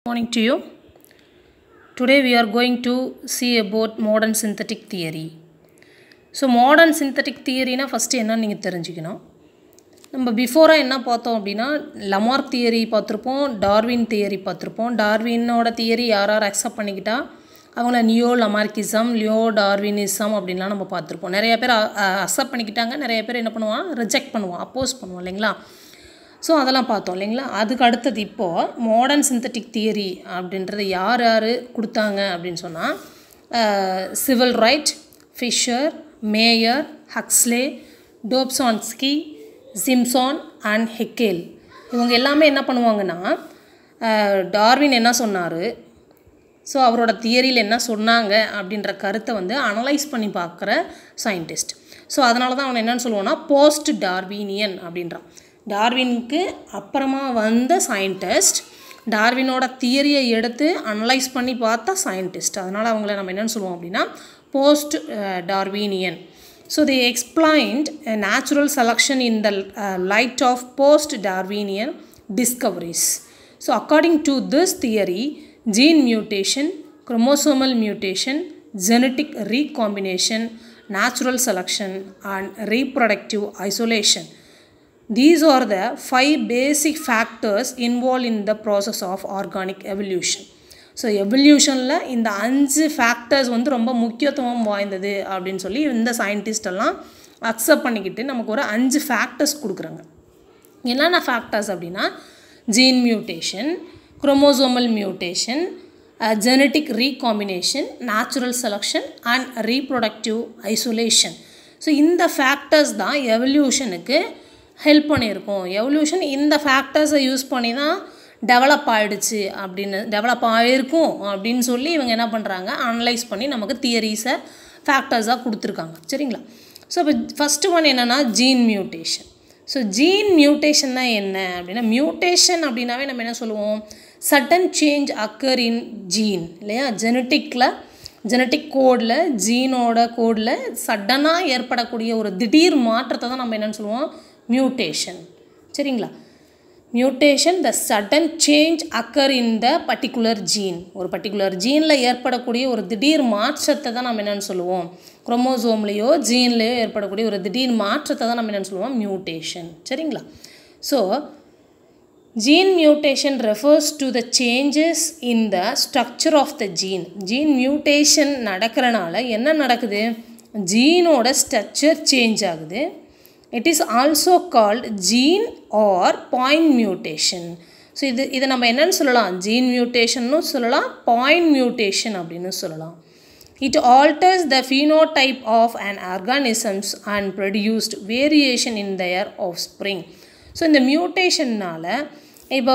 Morning to you. Today we are going to see about modern synthetic theory. So modern synthetic theory na first enna neenga therinjikkanum. நம்ம பிஃபோரா என்ன பார்த்தோம் அப்படினா Lamarck theory பார்த்திருப்போம், Darwin theory பார்த்திருப்போம். டார்வினோட theory யார் accept பண்ணிக்கிட்டா அவங்கள neo லமார்க்கிசம், Leo Darwinism அப்படின்லாம் நம்ம பார்த்திருப்போம். நிறைய பேர் அக்செப்ட் பண்ணிக்கிட்டாங்க, நிறைய பேர் என்ன பண்ணுவான், ரிஜெக்ட் பண்ணுவான், அப்போஸ் பண்ணுவான் இல்லைங்களா. ஸோ அதெல்லாம் பார்த்தோம் இல்லைங்களா. அதுக்கு அடுத்தது இப்போது மாடர்ன் சிந்தட்டிக் தியரி அப்படின்றது யார் யார் கொடுத்தாங்க அப்படின்னு சொன்னால் Sewall Wright, Fisher, Mayr, Huxley, Dobzhansky, Simpson and Haeckel. இவங்க எல்லாமே என்ன பண்ணுவாங்கன்னா டார்வின் என்ன சொன்னார், ஸோ அவரோட தியரியில் என்ன சொன்னாங்க அப்படின்ற கருத்தை வந்து அனலைஸ் பண்ணி பார்க்குற சயின்டிஸ்ட். ஸோ அதனால தான் அவனை என்னென்னு சொல்லுவோன்னா போஸ்ட் டார்வினியன் அப்படின்றான். டார்வினுக்கு அப்புறமா வந்த சயின்டிஸ்ட், டார்வினோட தியரியை எடுத்து அனலைஸ் பண்ணி பார்த்தா சயின்டிஸ்ட். அதனால் அவங்கள நம்ம என்னென்னு சொல்லுவோம் அப்படின்னா post Darwinian. So they explained natural selection in the light of post-Darwinian discoveries. So according to this theory, gene mutation, chromosomal mutation, genetic recombination, natural selection and reproductive isolation, these are the 5 basic factors involved in the process of organic evolution. So எவல்யூஷனில் இந்த 5 factors வந்து ரொம்ப முக்கியத்துவம் வாய்ந்தது அப்படின்னு சொல்லி இந்த சயின்டிஸ்டெல்லாம் accept பண்ணிக்கிட்டு நமக்கு ஒரு 5 ஃபேக்டர்ஸ் கொடுக்குறாங்க. என்னென்ன ஃபேக்டர்ஸ் அப்படின்னா gene mutation, chromosomal mutation, genetic recombination, natural selection and reproductive isolation. So இந்த ஃபேக்டர்ஸ் தான் எவல்யூஷனுக்கு ஹெல்ப் பண்ணியிருக்கோம். எவல்யூஷன் இந்த ஃபேக்டர்ஸை யூஸ் பண்ணி தான் டெவலப் ஆகிடுச்சு அப்படின்னு, டெவலப் ஆகிருக்கும் அப்படின்னு சொல்லி இவங்க என்ன பண்ணுறாங்க, அனலைஸ் பண்ணி நமக்கு தியரிஸை ஃபேக்டர்ஸாக கொடுத்துருக்காங்க. சரிங்களா. ஸோ இப்போ ஃபஸ்ட்டு ஒன் என்னென்னா ஜீன் மியூட்டேஷன். ஸோ ஜீன் மியூட்டேஷன்னா என்ன அப்படின்னா, மியூட்டேஷன் அப்படின்னாவே நம்ம என்ன சொல்லுவோம், sudden change occur in gene இல்லையா. ஜெனட்டிக் கோடில், ஜீனோட கோடில் சடனாக ஏற்படக்கூடிய ஒரு திடீர் மாற்றத்தை தான் நம்ம என்னென்னு சொல்லுவோம், மியூட்டேஷன். சரிங்களா. Mutation the sudden change occur in the particular gene. ஒரு பர்டிகுலர் ஜீனில் ஏற்படக்கூடிய ஒரு திடீர் மாற்றத்தை தான் நம்ம என்னென்னு சொல்லுவோம், குரோமோசோம்லேயோ ஜீன்லேயோ ஏற்படக்கூடிய ஒரு திடீர் மாற்றத்தை தான் நம்ம என்னென்னு சொல்லுவோம், மியூட்டேஷன். சரிங்களா. So gene mutation refers to the changes in the structure of the gene. Gene mutation நடக்கிறனால என்ன நடக்குது, ஜீனோட ஸ்ட்ரக்சர் சேஞ்ச் ஆகுது. It is also called gene or point mutation. So இதை நம்ம என்னென்னு சொல்லலாம், ஜீன் மியூட்டேஷன்னு சொல்லலாம், பாயிண்ட் மியூட்டேஷன் அப்படின்னு சொல்லலாம். It alters the phenotype of an organisms and produced variation in their offspring. So இந்த மியூட்டேஷன்னால் இப்போ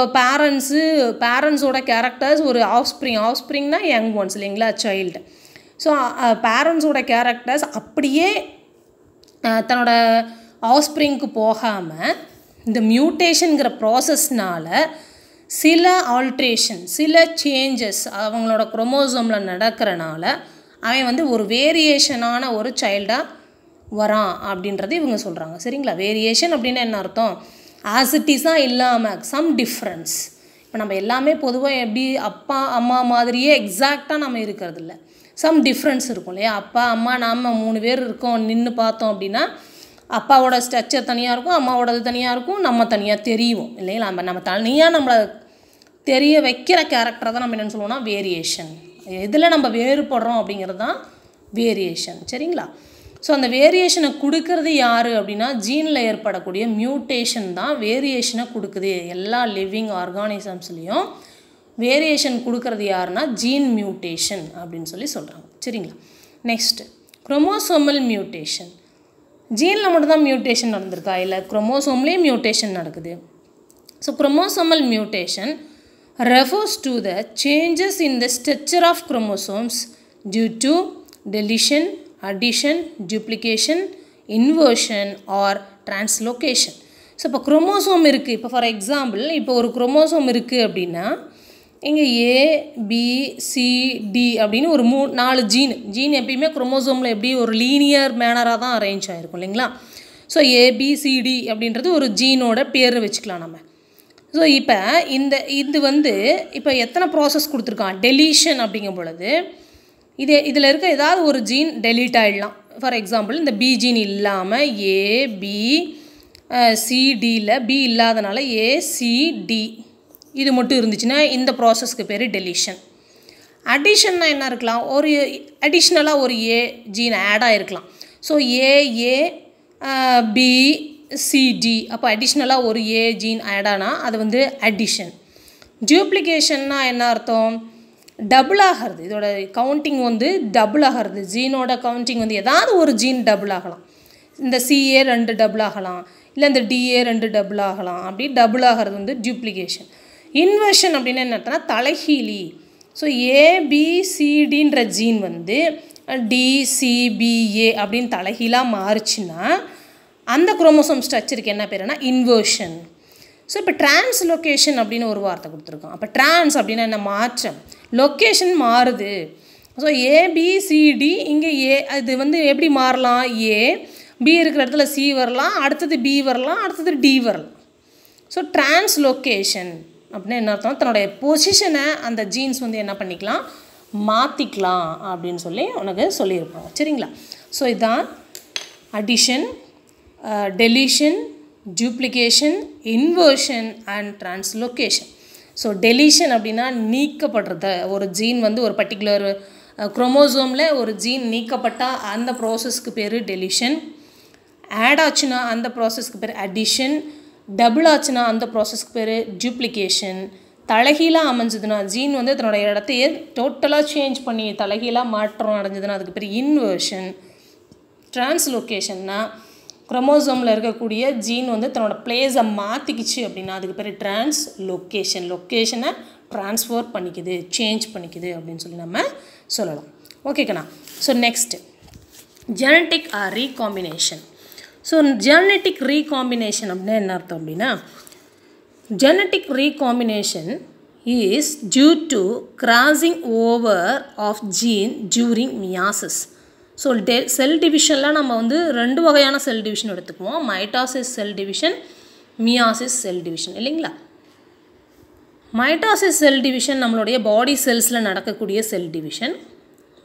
பேரண்ட்ஸோட கேரக்டர்ஸ் ஒரு ஆஃப்ஸ்ப்ரிங்னா யங் ஒன்ஸ் இல்லைங்களா, சைல்டு. ஸோ பேரண்ட்ஸோட கேரக்டர்ஸ் அப்படியே தன்னோட ஆஃப்ஸ்ப்ரிங்க்கு போகாமல் இந்த மியூட்டேஷனுங்கிற ப்ராசஸ்னால் சில ஆல்ட்ரேஷன், சில சேஞ்சஸ் அவங்களோட குரோமோசோமில் நடக்கிறனால அவன் வந்து ஒரு வேரியேஷனான ஒரு சைல்டாக வரான் அப்படின்றது இவங்க சொல்கிறாங்க. சரிங்களா. வேரியேஷன் அப்படின்னு என்ன அர்த்தம், ஆசிட்டிஸாக இல்லாமல் சம் டிஃப்ரென்ஸ். இப்போ நம்ம எல்லாமே பொதுவாக எப்படி அப்பா அம்மா மாதிரியே எக்ஸாக்டாக நம்ம இருக்கிறது இல்லை, சம் டிஃப்ரென்ஸ் இருக்கும் இல்லையா. அப்பா அம்மா நாம் 3 பேர் இருக்கோம், நின்று பார்த்தோம் அப்படின்னா அப்பாவோட ஸ்ட்ரக்சர் தனியாக இருக்கும், அம்மாவோடது தனியாக இருக்கும், நம்ம தனியாக தெரியும் இல்லைங்களா. நம்ம தனியாக நம்மளை தெரிய வைக்கிற கேரக்டரை தான் நம்ம என்னென்னு சொல்லுவோம்னா வேரியேஷன். எதில் நம்ம வேறுபடுறோம் அப்படிங்கிறது தான் வேரியேஷன். சரிங்களா. ஸோ அந்த வேரியேஷனை கொடுக்கறது யார் அப்படின்னா ஜீனில் ஏற்படக்கூடிய மியூட்டேஷன் தான் வேரியேஷனை கொடுக்குது. எல்லா லிவிங் ஆர்கானிசம்ஸ்லேயும் வேரியேஷன் கொடுக்கறது யாருன்னா ஜீன் மியூட்டேஷன் அப்படின்னு சொல்லி சொல்கிறாங்க. சரிங்களா. Next chromosomal mutation. ஜீனில் மட்டும்தான் மியூட்டேஷன் நடந்திருக்கா, இல்லை குரோமோசோம்லேயும் மியூட்டேஷன் நடக்குது. So chromosomal mutation refers to the changes in the structure of chromosomes due to deletion, addition, duplication, inversion or translocation. So இப்போ குரோமோசோம் இருக்குது, இப்போ ஃபார் எக்ஸாம்பிள் இப்போ ஒரு குரோமோசோம் இருக்குது அப்படின்னா இங்கே ABCD அப்படின்னு ஒரு 4 ஜீன் எப்பயுமே குரோமோசோமில் எப்படி ஒரு லீனியர் மேனராக தான் அரேஞ்ச் ஆகிருக்கும் இல்லைங்களா. ஸோ ABCD அப்படின்றது ஒரு ஜீனோட பேர் வச்சுக்கலாம் நம்ம. ஸோ இப்போ இது வந்து இப்போ எத்தனை ப்ராசஸ் கொடுத்துருக்கான் டெலீஷன் அப்படிங்கும் பொழுது இதில் இருக்க ஏதாவது ஒரு ஜீன் டெலீட் ஆகிடலாம். ஃபார் எக்ஸாம்பிள் இந்த பி ஜீன் இல்லாமல் ஏபி சிடியில் பி இல்லாதனால ஏசிடி இது மட்டும் இருந்துச்சுன்னா இந்த ப்ராசஸ்க்கு பேர் டெலீஷன். அடிஷன்னா என்ன இருக்கலாம், ஒரு அடிஷ்னலாக ஒரு ஏ ஜீன் ஆட் ஆகிருக்கலாம். ஸோ ஏஏ பி சிடி அப்போ அடிஷ்னலாக ஒரு ஏ ஜீன் ஆட் ஆனால் அது வந்து அடிஷன். டியூப்ளிகேஷன்னா என்ன அர்த்தம், டபுள் ஆகிறது. இதோட கவுண்டிங் வந்து டபுள் ஆகிறது. ஜீனோட கவுண்டிங் வந்து ஏதாவது ஒரு ஜீன் டபுள் ஆகலாம். இந்த சிஏ 2 டபுள் ஆகலாம், இல்லை இந்த டிஏ 2 டபுள் ஆகலாம். அப்படி டபுள் ஆகிறது வந்து டியூப்ளிகேஷன். இன்வர்ஷன் அப்படின்னு என்ன அர்த்தம்னா தலைகீழி. ஸோ ஏபிசிடின்ற ஜீன் வந்து டிசிபிஏ அப்படின்னு தலைகீழாக மாறுச்சுன்னா அந்த குரோமோசோம் ஸ்ட்ரக்சருக்கு என்ன பேருனா இன்வர்ஷன். ஸோ இப்போ டிரான்ஸ்லொகேஷன் அப்படின்னு ஒரு வார்த்தை கொடுத்துருக்கோம். அப்போ டிரான்ஸ் அப்படின்னா என்ன, மாற்றம், லொக்கேஷன் மாறுது. ஸோ ஏபிசிடி இங்கே அது வந்து எப்படி மாறலாம், பி இருக்கிற இடத்துல சி வரலாம், அடுத்தது பி வரலாம், அடுத்தது டி வரலாம். ஸோ டிரான்ஸ்லொகேஷன் அப்படின்னா என்ன அர்த்தம், தன்னுடைய பொசிஷனை அந்த ஜீன்ஸ் வந்து என்ன பண்ணிக்கலாம், மாற்றிக்கலாம் அப்படின்னு சொல்லி உனக்கு சொல்லியிருப்பாங்க. சரிங்களா? ஸோ இதுதான் addition, deletion, duplication, inversion and translocation. So deletion அப்படின்னா நீக்கப்படுறது. ஒரு ஜீன் வந்து ஒரு பர்டிகுலர் குரோமோசோமில் ஒரு ஜீன் நீக்கப்பட்டால் அந்த ப்ராசஸ்க்கு பேர் டெலீஷன். ஆட் ஆச்சுன்னா அந்த ப்ராசஸ்க்கு பேர் அடிஷன். டபுள் ஆச்சுன்னா அந்த ப்ராசஸ்க்கு பேர் டியூப்ளிகேஷன். தலைகீழாக அமைஞ்சதுன்னா ஜீன் வந்து தன்னோட இடத்தையே டோட்டலாக சேஞ்ச் பண்ணி தலைகீழாக மாற்றம் அடைஞ்சதுன்னா அதுக்கு பேர் இன்வர்ஷன். டிரான்ஸ்லொகேஷன்னா குரோமோசோமில் இருக்கக்கூடிய ஜீன் வந்து தன்னோட பிளேஸை மாற்றிக்கிச்சு அப்படின்னா அதுக்கு பேர் டிரான்ஸ்லொகேஷன். லொக்கேஷனை ட்ரான்ஸ்ஃபர் பண்ணிக்குது, சேஞ்ச் பண்ணிக்குது அப்படின்னு சொல்லி நம்ம சொல்லலாம். ஓகேக்கண்ணா. So next genetic recombination. So genetic recombination அப்படின்னா என்ன அர்த்தம் அப்படின்னா, genetic recombination is due to crossing over of gene during meiosis. So cell டிவிஷனில் நம்ம வந்து 2 வகையான செல் டிவிஷன் எடுத்துக்குவோம். Mitosis cell division, meiosis cell division இல்லைங்களா? மைட்டாசிஸ் செல் டிவிஷன் நம்மளுடைய பாடி செல்ஸில் நடக்கக்கூடிய cell division.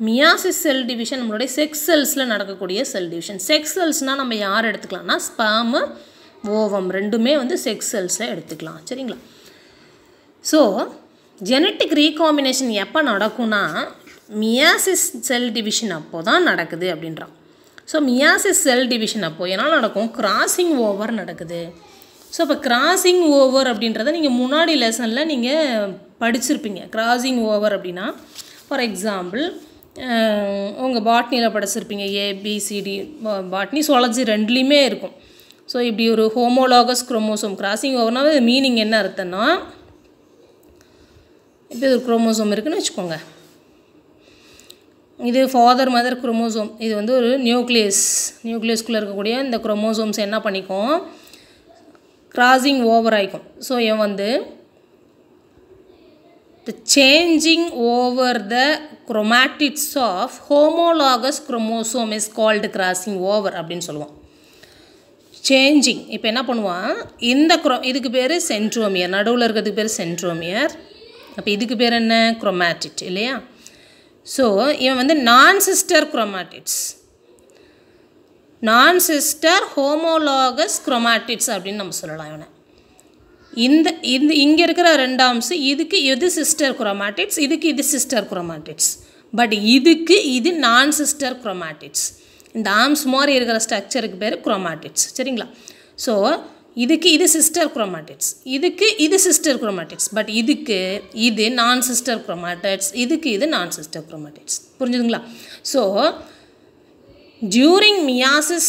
Meiosis cell division நம்மளுடைய செக்ஸ் செல்ஸில் நடக்கக்கூடிய செல் டிவிஷன். செக்ஸ் செல்ஸ்னால் நம்ம யார் எடுத்துக்கலாம்னா ஸ்பெர்மு, ஓவம் ரெண்டுமே வந்து செக்ஸ் செல்ஸில் எடுத்துக்கலாம். சரிங்களா? ஸோ ஜெனட்டிக் ரீகாம்பினேஷன் எப்போ நடக்கும்னா மியாசிஸ் செல் டிவிஷன் அப்போ தான் நடக்குது அப்படின்றான். ஸோ மியாசிஸ் செல் டிவிஷன் அப்போ என்ன நடக்கும், கிராசிங் ஓவர் நடக்குது. ஸோ இப்போ கிராசிங் ஓவர் அப்படின்றத நீங்கள் முன்னாடி லெசனில் நீங்கள் படிச்சிருப்பீங்க. கிராசிங் ஓவர் அப்படின்னா ஃபார் எக்ஸாம்பிள் உங்கள் பாட்னியில் படிச்சிருப்பீங்க. ஏபிசிடி பாட்னி சுவாலஜி ரெண்டுலேயுமே இருக்கும். ஸோ இப்படி ஒரு ஹோமோலாகஸ் குரோமோசோம் கிராசிங் ஓவர்னா மீனிங் என்ன அர்த்தம்னா, இப்போ ஒரு குரோமோசோம் இருக்குதுன்னு வச்சுக்கோங்க. இது ஃபாதர் மதர் குரோமோசோம். இது வந்து ஒரு நியூக்ளியஸ்குள்ளே இருக்கக்கூடிய இந்த குரோமோசோம்ஸ் என்ன பண்ணிக்கும், கிராசிங் ஓவர் ஆகிக்கும். ஸோ இவன் வந்து the changing over the chromatids of homologous chromosome is called crossing over அப்படின்னு சொல்லுவோம். சேஞ்சிங் இப்போ என்ன பண்ணுவான், இந்த இதுக்கு பேர் சென்ட்ரோமியர், நடுவில் இருக்கிறதுக்கு பேர் சென்ட்ரோமியர். அப்போ இதுக்கு பேர் என்ன, குரோமாட்டிட் இல்லையா? ஸோ இவன் வந்து நான் சிஸ்டர் ஹோமோலாகஸ் குரோமாட்டிட்ஸ் அப்படின்னு நம்ம சொல்லலாம் இவனை. இந்த இங்கே இருக்கிற 2 அம்சம் இதுக்கு இது சிஸ்டர் குரோமாட்டிட்ஸ், இதுக்கு இது சிஸ்டர் குரோமாட்டிட்ஸ். பட் இதுக்கு இது நான் சிஸ்டர் குரோமாட்டிட்ஸ். இந்த ஆர்ம்ஸ் மாதிரி இருக்கிற ஸ்ட்ரக்சருக்கு பேர் குரோமாட்டிட்ஸ். சரிங்களா? ஸோ இதுக்கு இது சிஸ்டர் குரோமாட்டிட்ஸ், இதுக்கு இது சிஸ்டர் குரோமாட்டிட்ஸ். பட் இதுக்கு இது நான் சிஸ்டர் குரோமாட்டிட்ஸ், இதுக்கு இது நான் சிஸ்டர் குரோமாட்டிட்ஸ். புரிஞ்சுதுங்களா? So during meiosis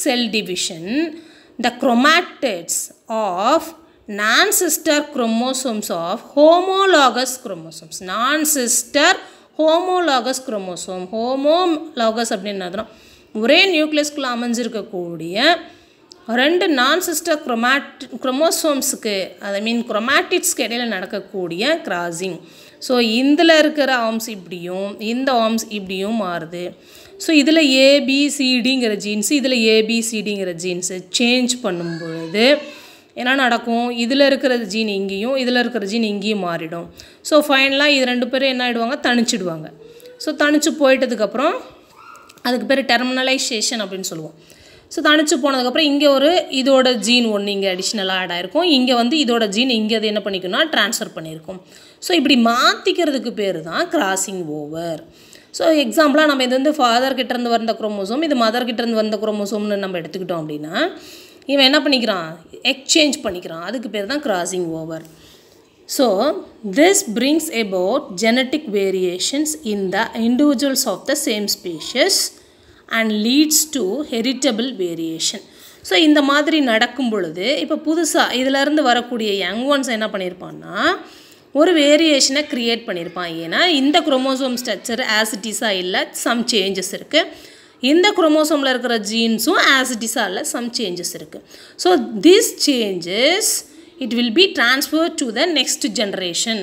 cell division the chromatids of non-sister chromosomes of homologous chromosomes. non-sister homologous chromosome. homologous அப்படின்னா ஒரே நியூக்ளியஸ்குள்ளே அமைஞ்சிருக்கக்கூடிய 2 நான்-சிஸ்டர் குரோமோசோம்ஸுக்கு குரோமாட்டிட்ஸ்க்கு இடையில் நடக்கக்கூடிய கிராசிங். ஸோ இதில் இருக்கிற ஆர்ம்ஸ் இப்படியும் இந்த ஆர்ம்ஸ் இப்படியும் மாறுது. ஸோ இதில் ஏபிசிடிங்கிற ஜீன்ஸு இதில் ஏபிசிடிங்கிற ஜீன்ஸு சேஞ்ச் பண்ணும்பொழுது என்ன நடக்கும், இதில் இருக்கிற ஜீன் இங்கேயும் இதில் இருக்கிற ஜீன் இங்கேயும் மாறிடும். ஸோ ஃபைனலாக இது ரெண்டு பேரும் என்ன ஆகிடுவாங்க, தனிச்சிடுவாங்க. ஸோ தனிச்சு போயிட்டதுக்கப்புறம் அதுக்கு பேர் டெர்மினலைசேஷன் அப்படின்னு சொல்லுவோம். ஸோ தனிச்சு போனதுக்கப்புறம் இங்கே ஒரு இதோட ஜீன் ஒன்று இங்கே அடிஷ்னலாக ஆட் ஆகிருக்கும். இங்கே வந்து இதோட ஜீன் இங்கே அது என்ன பண்ணிக்கணும்னா ட்ரான்ஸ்ஃபர் பண்ணியிருக்கும். ஸோ இப்படி மாற்றிக்கிறதுக்கு பேர் தான் கிராசிங் ஓவர். ஸோ எக்ஸாம்பிளாக நம்ம இது வந்து ஃபாதர் கிட்டேருந்து வந்த குரோமோசோம், இது மதர் கிட்டேருந்து வந்த குரோமோசோம்னு நம்ம எடுத்துக்கிட்டோம் அப்படின்னா இவன் என்ன பண்ணிக்கிறான், எக்ஸ்சேஞ்ச் பண்ணிக்கிறான். அதுக்கு பேர் தான் crossing over. So this brings about genetic variations in the individuals of the same species and leads to heritable variation. So இந்த மாதிரி நடக்கும் பொழுது இப்போ புதுசாக இதிலேருந்து வரக்கூடிய யங் ஒன்ஸ் என்ன பண்ணியிருப்பான்னா ஒரு வேரியேஷனை க்ரியேட் பண்ணியிருப்பான். ஏன்னா இந்த குரோமோசோம் ஸ்ட்ரக்சர் ஆசிட்டிஸாக இல்லை, சம் சேஞ்சஸ் இருக்குது. இந்த குரோமோசோமில் இருக்கிற ஜீன்ஸும் ஆசிட்டிஸாக இல்லை, சம் சேஞ்சஸ் இருக்குது. So this changes it will be transferred to the next generation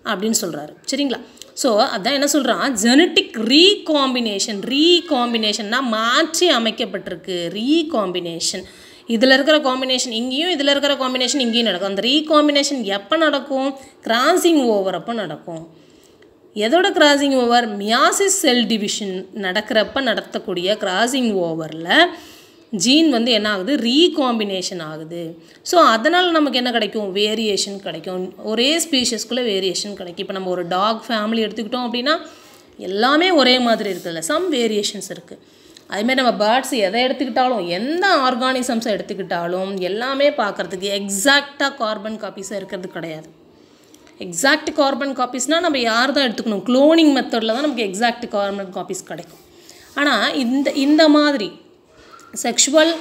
அப்படின்னு சொல்கிறாரு. சரிங்களா? ஸோ அதான் என்ன சொல்கிறான், ஜெனட்டிக் ரீகாம்பினேஷன்னா மாற்றி அமைக்கப்பட்டிருக்கு. ரீகாம்பினேஷன் இதில் இருக்கிற காம்பினேஷன் இங்கேயும் இதில் இருக்கிற காம்பினேஷன் இங்கேயும் நடக்கும். அந்த ரீகாம்பினேஷன் எப்போ நடக்கும், கிராசிங் ஓவர் அப்போ நடக்கும். எதோட crossing over, meiosis cell division நடக்கிறப்ப நடத்தக்கூடிய கிராசிங் ஓவரில் ஜீன் வந்து என்ன ஆகுது, ரீகாம்பினேஷன் ஆகுது. ஸோ அதனால் நமக்கு என்ன கிடைக்கும், வேரியேஷன் கிடைக்கும். ஒரே ஸ்பீஷஸ்க்குள்ளே வேரியேஷன் கிடைக்கும். இப்போ நம்ம ஒரு டாக் ஃபேமிலி எடுத்துக்கிட்டோம் அப்படின்னா எல்லாமே ஒரே மாதிரி இருக்குதுல்ல, சம் வேரியேஷன்ஸ் இருக்குது. அதுமாதிரி நம்ம பேர்ட்ஸ் எதை எடுத்துக்கிட்டாலும் எந்த ஆர்கானிசம்ஸை எடுத்துக்கிட்டாலும் எல்லாமே பார்க்குறதுக்கு எக்ஸாக்டாக கார்பன் காப்பீஸாக இருக்கிறது கிடையாது. எக்ஸாக்ட் கார்பன் காப்பீஸ்னால் நம்ம யார் தான் எடுத்துக்கணும், குளோனிங் மெத்தடில் தான் நமக்கு எக்ஸாக்ட் கார்பன் காப்பீஸ் கிடைக்கும். ஆனால் இந்த மாதிரி செக்ஷுவல்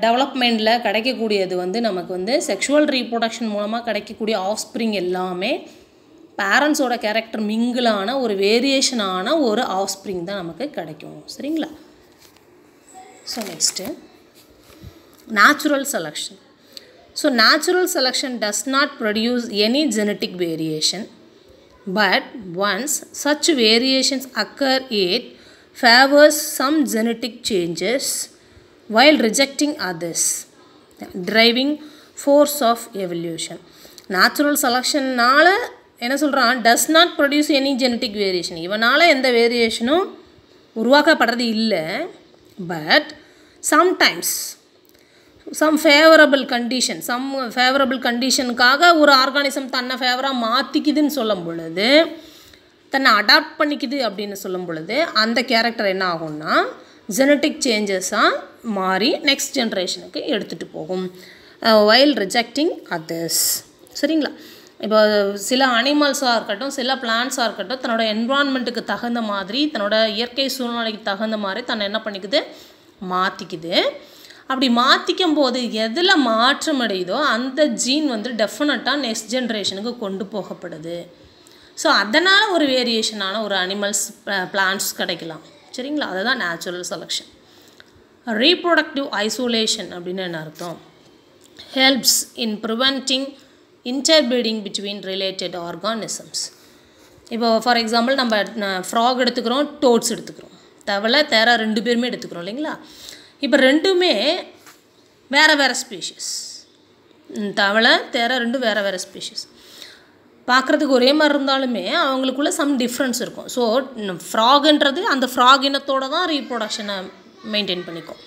டெவலப்மெண்ட்டில் கிடைக்கக்கூடியது வந்து நமக்கு வந்து செக்ஷுவல் ரீப்ரொடக்ஷன் மூலமாக கிடைக்கக்கூடிய ஆஃப்ஸ்ப்ரிங் எல்லாமே பேரண்ட்ஸோட கேரக்டர் மிங்கிளான ஒரு வேரியேஷனான ஒரு ஆஃப்ஸ்ப்ரிங் தான் நமக்கு கிடைக்கும். சரிங்களா? So next natural selection. So natural selection does not produce any genetic variation, but once such variations occur it favors some genetic changes while rejecting others, driving force of evolution. Natural selectionனால என்ன சொல்கிறான், does not produce any genetic variation. இவனால் எந்த வேரியேஷனும் உருவாக்கப்படுறது இல்லை. But sometimes some favourable கண்டிஷனுக்காக ஒரு organism தன்னை ஃபேவராக மாற்றிக்குதுன்னு சொல்லும் பொழுது, தன்னை அடாப்ட் பண்ணிக்குது அப்படின்னு சொல்லும் பொழுது அந்த கேரக்டர் என்ன ஆகும்னா ஜெனட்டிக் சேஞ்சஸாக மாறி நெக்ஸ்ட் ஜென்ரேஷனுக்கு எடுத்துகிட்டு போகும். While rejecting others. சரிங்களா? இப்போ சில அனிமல்ஸாக இருக்கட்டும், சில பிளான்ஸாக இருக்கட்டும், தன்னோட என்விரான்மெண்ட்டுக்கு தகுந்த மாதிரி, தன்னோட இயற்கை சூழ்நிலைக்கு தகுந்த மாதிரி தன்னை என்ன பண்ணிக்குது, மாற்றிக்குது. அப்படி மாற்றிக்கும் போது எதில் மாற்றம் அடையுதோ அந்த ஜீன் வந்து டெஃபினட்டாக நெக்ஸ்ட் ஜென்ரேஷனுக்கு கொண்டு போகப்படுது. ஸோ அதனால் ஒரு வேரியேஷனான ஒரு அனிமல்ஸ் பிளான்ட்ஸ் கிடைக்கலாம். சரிங்களா? அதுதான் நேச்சுரல் செலக்ஷன். ரீப்ரொடக்டிவ் ஐசோலேஷன் அப்படின்னு என்ன அர்த்தம், helps in preventing interbreeding between related organisms. இப்போ ஃபார் எக்ஸாம்பிள் நம்ம ஃப்ராக் எடுத்துக்கிறோம், டோட்ஸ் எடுத்துக்கிறோம், தவளை தேரா ரெண்டு பேருமே எடுத்துக்கிறோம் இல்லைங்களா? இப்போ ரெண்டுமே வேறு ஸ்பீஷிஸ். தவளை தேரா ரெண்டும் வேறு ஸ்பீஷிஸ். பார்க்குறதுக்கு ஒரே மாதிரி இருந்தாலுமே அவங்களுக்குள்ள சம் டிஃப்ரென்ஸ் இருக்கும். ஸோ ஃப்ராக்ன்றது அந்த ஃப்ராக் இனத்தோடு தான் ரீப்ரொடக்ஷனை மெயின்டைன் பண்ணிக்கும்.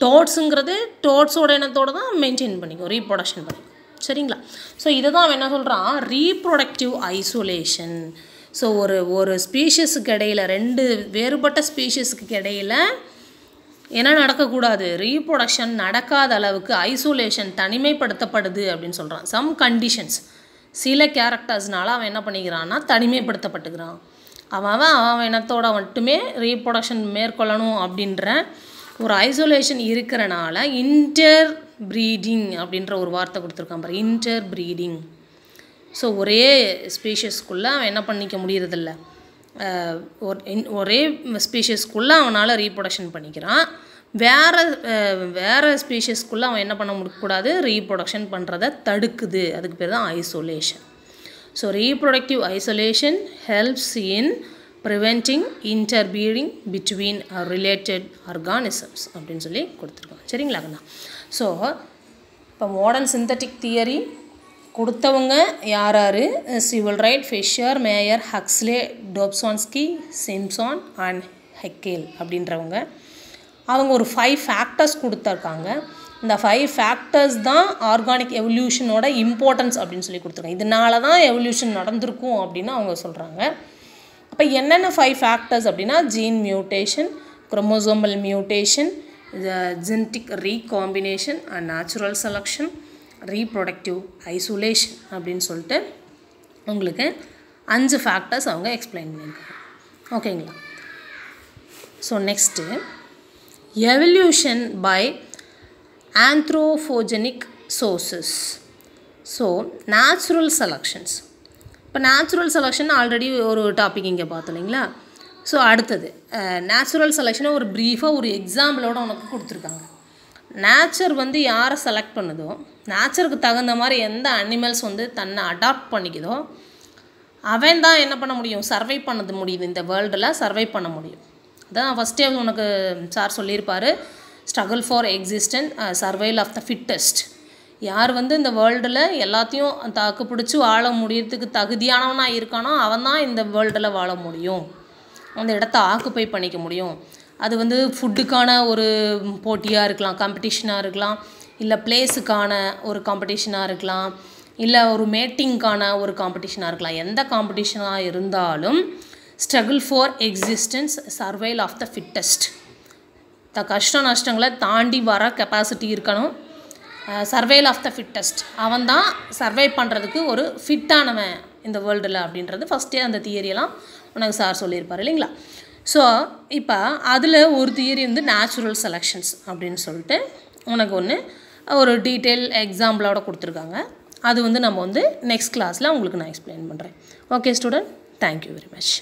டோட்ஸுங்கிறது டோட்ஸோட இனத்தோடு தான் மெயின்டைன் பண்ணிக்கும், ரீப்ரொடக்ஷன் பண்ணிக்கும். சரிங்களா? ஸோ இதை தான் அவன் என்ன சொல்கிறான், ரீப்ரொடக்டிவ் ஐசோலேஷன். ஸோ ஒரு ஸ்பீஷஸுக்கு இடையில், ரெண்டு வேறுபட்ட ஸ்பீஷஸுக்கு இடையில் என்ன நடக்கக்கூடாது, ரீப்ரொடக்ஷன் நடக்காத அளவுக்கு ஐசோலேஷன் தனிமைப்படுத்தப்படுது அப்படின்னு சொல்கிறான். சம் கண்டிஷன்ஸ், சில கேரக்டர்ஸ்னால அவன் என்ன பண்ணிக்கிறான்னா தனிமைப்படுத்தப்பட்டுக்கிறான். அவன் இனத்தோட மட்டுமே ரீப்ரொடக்ஷன் மேற்கொள்ளணும் அப்படின்ற ஒரு ஐசோலேஷன் இருக்கிறனால இன்டர் ப்ரீடிங் அப்படின்ற ஒரு வார்த்தை கொடுத்துருக்கான் பாரு, இன்டர் ப்ரீடிங். ஸோ ஒரே ஸ்பீஷஸ்க்குள்ளே அவன் என்ன பண்ணிக்க முடியறதில்ல, ஒரே ஸ்பீஷஸ்க்குள்ளே அவனால் ரீப்ரொடக்ஷன் பண்ணிக்கிறான். வேறு ஸ்பீஷஸ்க்குள்ளே அவன் என்ன பண்ண முடியக்கூடாது, ரீப்ரொடக்ஷன் பண்ணுறதை தடுக்குது. அதுக்கு பேர் தான் isolation. So reproductive isolation helps in preventing interbreeding between related organisms அப்படின்னு சொல்லி கொடுத்துருக்கோம். சரிங்களாங்கண்ணா? ஸோ இப்போ மாடர்ன் சிந்தட்டிக் தியரி கொடுத்தவங்க யார்? Sewall Wright, Fisher, Mayr, Huxley, Dobzhansky, Simpson and Haeckel அப்படின்றவங்க. அவங்க ஒரு 5 ஃபேக்டர்ஸ் கொடுத்துருக்காங்க. இந்த 5 ஃபேக்டர்ஸ் தான் ஆர்கானிக் எவல்யூஷனோட இம்பார்ட்டன்ஸ் அப்படின்னு சொல்லி கொடுத்துருக்காங்க. இதனால தான் எவல்யூஷன் நடந்திருக்கும் அப்படின்னு அவங்க சொல்கிறாங்க. அப்போ என்னென்ன 5 ஃபேக்டர்ஸ் அப்படின்னா gene mutation, chromosomal mutation, genetic recombination and natural selection, reproductive isolation அப்படின்னு சொல்லிட்டு உங்களுக்கு 5 ஃபேக்டர்ஸ் அவங்க எக்ஸ்பிளைன் பண்ணியிருக்காங்க. ஓகேங்களா? So next evolution by anthropogenic sources. So natural selections. இப்போ நேச்சுரல் செலக்ஷன் ஆல்ரெடி ஒரு டாபிக் இங்கே பார்த்தோம் இல்லைங்களா? ஸோ அடுத்தது நேச்சுரல் செலக்ஷனை ஒரு ப்ரீஃபாக ஒரு எக்ஸாம்பிளோடு உனக்கு கொடுத்துருக்காங்க. நேச்சர் வந்து யாரை செலக்ட் பண்ணுதோ, நேச்சருக்கு தகுந்த மாதிரி எந்த அனிமல்ஸ் வந்து தன்னை அடாப்ட் பண்ணிக்குதோ அவன் தான் என்ன பண்ண முடியும்? சர்வை பண்ணது முடியுது. இந்த வேர்ல்டில் சர்வை பண்ண முடியும். அதான் ஃபஸ்ட்டே உனக்கு சார் சொல்லியிருப்பார், struggle for existence, survival of the fittest. யார் வந்து இந்த வேர்ல்டில் எல்லாத்தையும் தாக்கு பிடிச்சி வாழ முடியறதுக்கு தகுதியானவனாக இருக்கானோ அவன் தான் இந்த வேர்ல்டில் வாழ முடியும், அந்த இடத்த ஆக்குப்பை பண்ணிக்க முடியும். அது வந்து ஃபுட்டுக்கான ஒரு போட்டியாக இருக்கலாம், காம்படிஷனாக இருக்கலாம், இல்லை பிளேஸுக்கான ஒரு காம்படிஷனாக இருக்கலாம், இல்லை ஒரு மேட்டிங்க்கான ஒரு காம்படிஷனாக இருக்கலாம். எந்த காம்படிஷனாக இருந்தாலும் struggle for existence, survival of the fittest. கஷ்ட நஷ்டங்களை தாண்டி வர கெப்பாசிட்டி இருக்கணும். சர்வைவல் ஆஃப் த ஃபிட்டஸ்ட், அவன் தான் சர்வை பண்ணுறதுக்கு ஒரு ஃபிட்டானவன் இந்த வேர்ல்டில் அப்படின்றது ஃபஸ்ட்டே அந்த தியரியெல்லாம் உனக்கு சார் சொல்லியிருப்பார் இல்லைங்களா? ஸோ இப்போ அதில் ஒரு தியரி வந்து நேச்சுரல் செலெக்ஷன்ஸ் அப்படின்னு சொல்லிட்டு உனக்கு ஒரு டீட்டெயில் எக்ஸாம்பிளோட கொடுத்துருக்காங்க. அது வந்து நம்ம வந்து நெக்ஸ்ட் கிளாஸில் உங்களுக்கு நான் எக்ஸ்பிளைன் பண்ணுறேன். Okay student, thank you very much.